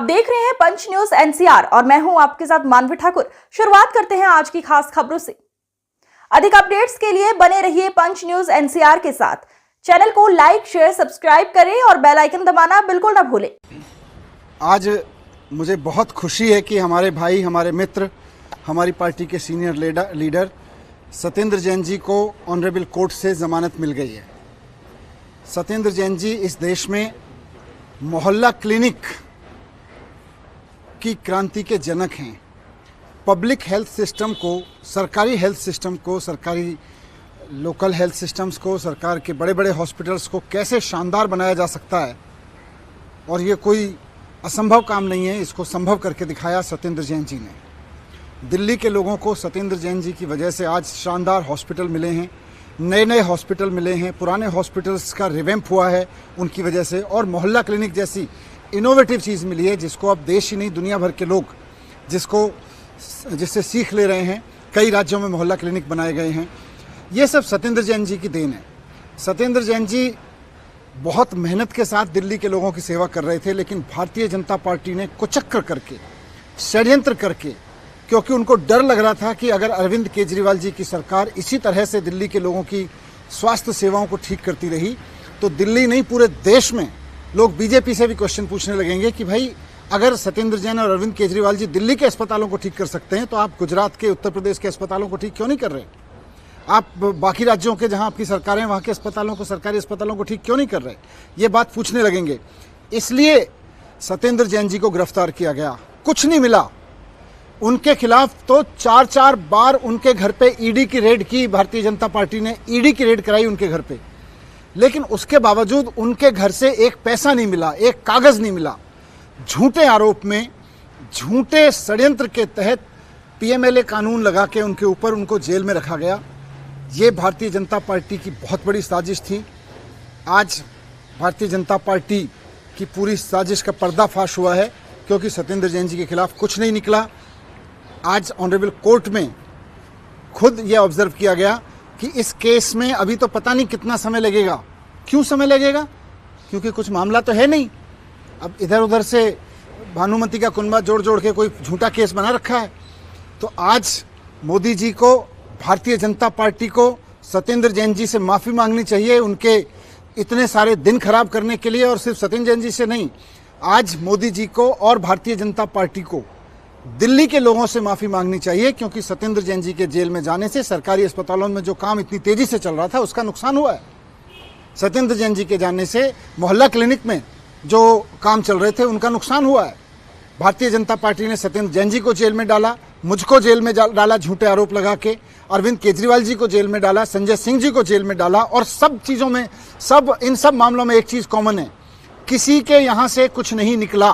देख रहे हैं पंच न्यूज एनसीआर और मैं हूं आपके साथ मानवी ठाकुर। शुरुआत करते हैं आज की खास खबरों से। अधिक अपडेट्स के लिए बने रहिए पंच न्यूज एनसीआर के साथ। चैनल को लाइक, शेयर, सब्सक्राइब करें और बेल आइकन दबाना बिल्कुल ना भूलें। आज मुझे बहुत खुशी है कि हमारे भाई, हमारे मित्र, हमारी पार्टी के सीनियर लीडर सत्येंद्र जैन जी को ऑनरेबल कोर्ट से जमानत मिल गई है। सत्येंद्र जैन जी इस देश में मोहल्ला क्लिनिक की क्रांति के जनक हैं। पब्लिक हेल्थ सिस्टम को, सरकारी हेल्थ सिस्टम को, सरकारी लोकल हेल्थ सिस्टम्स को, सरकार के बड़े बड़े हॉस्पिटल्स को कैसे शानदार बनाया जा सकता है, और ये कोई असंभव काम नहीं है, इसको संभव करके दिखाया सत्येंद्र जैन जी ने। दिल्ली के लोगों को सत्येंद्र जैन जी की वजह से आज शानदार हॉस्पिटल मिले हैं, नए नए हॉस्पिटल मिले हैं, पुराने हॉस्पिटल्स का रिवैम्प हुआ है उनकी वजह से, और मोहल्ला क्लिनिक जैसी इनोवेटिव चीज़ मिली है जिसको अब देश ही नहीं दुनिया भर के लोग जिससे सीख ले रहे हैं। कई राज्यों में मोहल्ला क्लिनिक बनाए गए हैं। ये सब सत्येंद्र जैन जी की देन है। सत्येंद्र जैन जी बहुत मेहनत के साथ दिल्ली के लोगों की सेवा कर रहे थे, लेकिन भारतीय जनता पार्टी ने कुचक्कर करके, षड्यंत्र करके, क्योंकि उनको डर लग रहा था कि अगर अरविंद केजरीवाल जी की सरकार इसी तरह से दिल्ली के लोगों की स्वास्थ्य सेवाओं को ठीक करती रही तो दिल्ली नहीं पूरे देश में लोग बीजेपी से भी क्वेश्चन पूछने लगेंगे कि भाई अगर सत्येंद्र जैन और अरविंद केजरीवाल जी दिल्ली के अस्पतालों को ठीक कर सकते हैं तो आप गुजरात के, उत्तर प्रदेश के अस्पतालों को ठीक क्यों नहीं कर रहे? आप बाकी राज्यों के जहां आपकी सरकारें वहां के अस्पतालों को, सरकारी अस्पतालों को ठीक क्यों नहीं कर रहे? ये बात पूछने लगेंगे। इसलिए सत्येंद्र जैन जी को गिरफ्तार किया गया। कुछ नहीं मिला उनके खिलाफ, तो 4-4 बार उनके घर पे ईडी की रेड की, भारतीय जनता पार्टी ने ईडी की रेड कराई उनके घर पे, लेकिन उसके बावजूद उनके घर से एक पैसा नहीं मिला, एक कागज नहीं मिला। झूठे आरोप में, झूठे षड्यंत्र के तहत पीएमएलए कानून लगा के उनके ऊपर उनको जेल में रखा गया। ये भारतीय जनता पार्टी की बहुत बड़ी साजिश थी। आज भारतीय जनता पार्टी की पूरी साजिश का पर्दाफाश हुआ है, क्योंकि सत्येंद्र जैन जी के खिलाफ कुछ नहीं निकला। आज ऑनरेबल कोर्ट में खुद ये ऑब्जर्व किया गया कि इस केस में अभी तो पता नहीं कितना समय लगेगा। क्यों समय लगेगा? क्योंकि कुछ मामला तो है नहीं। अब इधर उधर से भानुमति का कुनबा जोड़ के कोई झूठा केस बना रखा है। तो आज मोदी जी को, भारतीय जनता पार्टी को सत्येंद्र जैन जी से माफ़ी मांगनी चाहिए उनके इतने सारे दिन खराब करने के लिए। और सिर्फ सत्येंद्र जैन जी से नहीं, आज मोदी जी को और भारतीय जनता पार्टी को दिल्ली के लोगों से माफ़ी मांगनी चाहिए, क्योंकि सत्येंद्र जैन जी के जेल में जाने से सरकारी अस्पतालों में जो काम इतनी तेज़ी से चल रहा था उसका नुकसान हुआ है। सत्येंद्र जैन जी के जाने से मोहल्ला क्लिनिक में जो काम चल रहे थे उनका नुकसान हुआ है। भारतीय जनता पार्टी ने सत्येंद्र जैन जी को जेल में डाला, मुझको जेल में डाला झूठे आरोप लगा के, अरविंद केजरीवाल जी को जेल में डाला, संजय सिंह जी को जेल में डाला। और सब चीज़ों में, इन सब मामलों में एक चीज़ कॉमन है, किसी के यहाँ से कुछ नहीं निकला।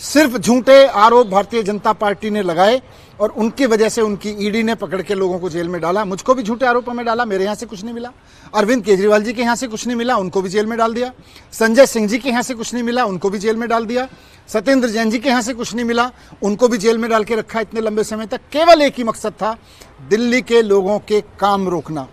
सिर्फ झूठे आरोप भारतीय जनता पार्टी ने लगाए और उनकी वजह से उनकी ईडी ने पकड़ के लोगों को जेल में डाला। मुझको भी झूठे आरोपों में डाला, मेरे यहाँ से कुछ नहीं मिला। अरविंद केजरीवाल जी के यहाँ से कुछ नहीं मिला, उनको भी जेल में डाल दिया। संजय सिंह जी के यहाँ से कुछ नहीं मिला, उनको भी जेल में डाल दिया। सत्येंद्र जैन जी के यहाँ से कुछ नहीं मिला, उनको भी जेल में डाल के रखा इतने लंबे समय तक। केवल एक ही मकसद था, दिल्ली के लोगों के काम रोकना।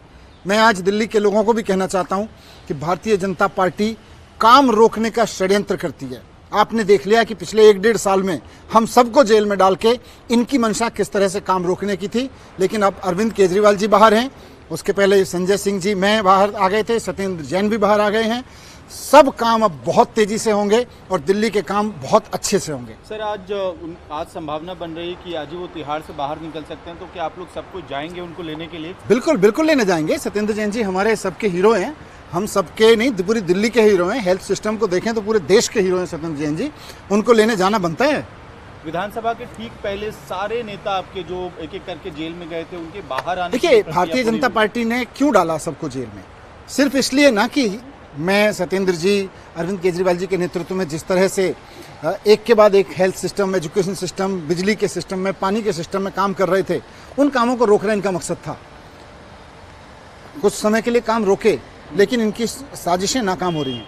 मैं आज दिल्ली के लोगों को भी कहना चाहता हूँ कि भारतीय जनता पार्टी काम रोकने का षड्यंत्र करती है। आपने देख लिया कि पिछले 1-1.5 साल में हम सबको जेल में डाल के इनकी मंशा किस तरह से काम रोकने की थी। लेकिन अब अरविंद केजरीवाल जी बाहर हैं, उसके पहले संजय सिंह जी, मैं बाहर आ गए थे, सत्येंद्र जैन भी बाहर आ गए हैं। सब काम अब बहुत तेजी से होंगे और दिल्ली के काम बहुत अच्छे से होंगे। सर, आज संभावना बन रही है कि आज वो तिहाड़ से बाहर निकल सकते हैं, तो क्या आप लोग सबको जाएंगे उनको लेने के लिए? बिल्कुल बिल्कुल लेने जाएंगे। सत्येंद्र जैन जी हमारे सबके हीरो हैं, हम सबके नहीं, पूरी दिल्ली के हीरो हैं। हेल्थ सिस्टम को देखें तो पूरे देश के हीरो हैं सत्येंद्र जैन जी, उनको लेने जाना बनता है। विधानसभा के ठीक पहले सारे नेता आपके जो एक एक करके जेल में गए थे, उनके बाहर आने, देखिए भारतीय जनता पार्टी ने क्यों डाला सबको जेल में? सिर्फ इसलिए ना कि मैं, सत्येंद्र जी, अरविंद केजरीवाल जी के नेतृत्व में जिस तरह से एक के बाद एक हेल्थ सिस्टम, एजुकेशन सिस्टम, बिजली के सिस्टम में, पानी के सिस्टम में काम कर रहे थे, उन कामों को रोकना इनका मकसद था। कुछ समय के लिए काम रोके, लेकिन इनकी साजिशें नाकाम हो रही हैं।